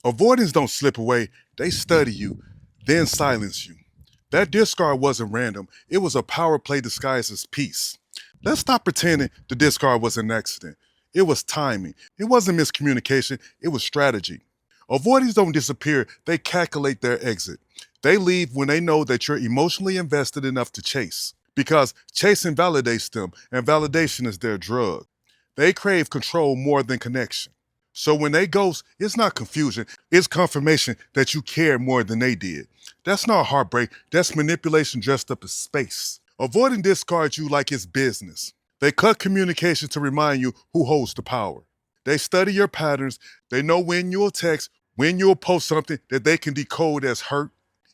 Avoidants don't slip away, they study you, then silence you. That discard wasn't random, it was a power play disguised as peace. Let's stop pretending the discard was an accident. It was timing. It wasn't miscommunication, it was strategy. Avoidants don't disappear, they calculate their exit. They leave when they know that you're emotionally invested enough to chase. Because chasing validates them, and validation is their drug. They crave control more than connection. So when they ghost, it's not confusion, it's confirmation that you care more than they did. That's not heartbreak, that's manipulation dressed up as space. Avoiding discards you like it's business. They cut communication to remind you who holds the power. They study your patterns, they know when you'll text, when you'll post something that they can decode as hurt.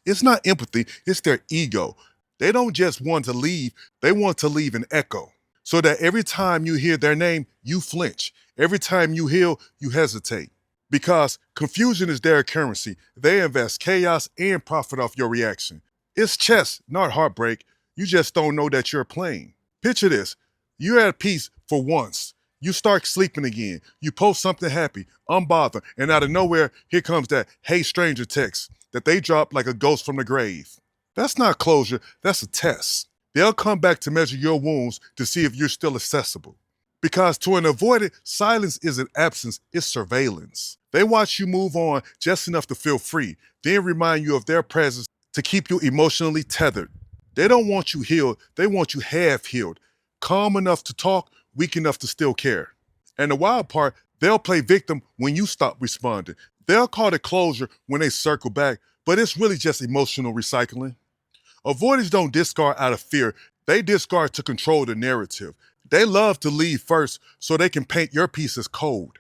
It's not empathy, it's their ego. They don't just want to leave, they want to leave an echo. So that every time you hear their name, you flinch. Every time you heal, you hesitate. Because confusion is their currency. They invest chaos and profit off your reaction. It's chess, not heartbreak. You just don't know that you're playing. Picture this. You're at peace for once. You start sleeping again. You post something happy, unbothered, and out of nowhere, here comes that "Hey stranger" text that they drop like a ghost from the grave. That's not closure, that's a test. They'll come back to measure your wounds to see if you're still accessible. Because to an avoidant, silence isn't absence, it's surveillance. They watch you move on just enough to feel free, then remind you of their presence to keep you emotionally tethered. They don't want you healed, they want you half healed. Calm enough to talk, weak enough to still care. And the wild part, they'll play victim when you stop responding. They'll call it closure when they circle back, but it's really just emotional recycling. Avoiders don't discard out of fear, they discard to control the narrative. They love to leave first so they can paint your piece as cold.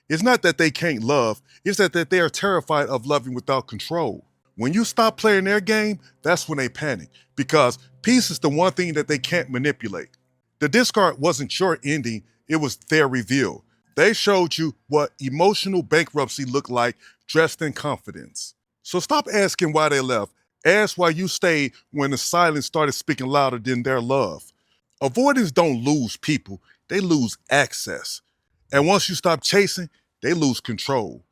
It's not that they can't love, it's that they are terrified of loving without control. When you stop playing their game, that's when they panic, because peace is the one thing that they can't manipulate. The discard wasn't your ending, it was their reveal. They showed you what emotional bankruptcy looked like dressed in confidence. So stop asking why they left. Ask why you stayed when the silence started speaking louder than their love. Avoidants don't lose people, they lose access. And once you stop chasing, they lose control.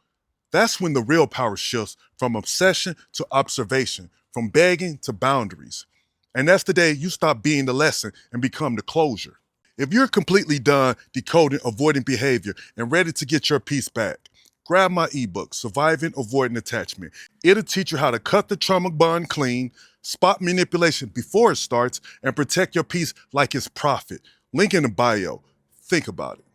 That's when the real power shifts from obsession to observation, from begging to boundaries. And that's the day you stop being the lesson and become the closure. If you're completely done decoding avoidant behavior and ready to get your peace back, grab my ebook, Surviving Avoidant Attachment. It'll teach you how to cut the trauma bond clean, spot manipulation before it starts, and protect your peace like it's profit. Link in the bio. Think about it.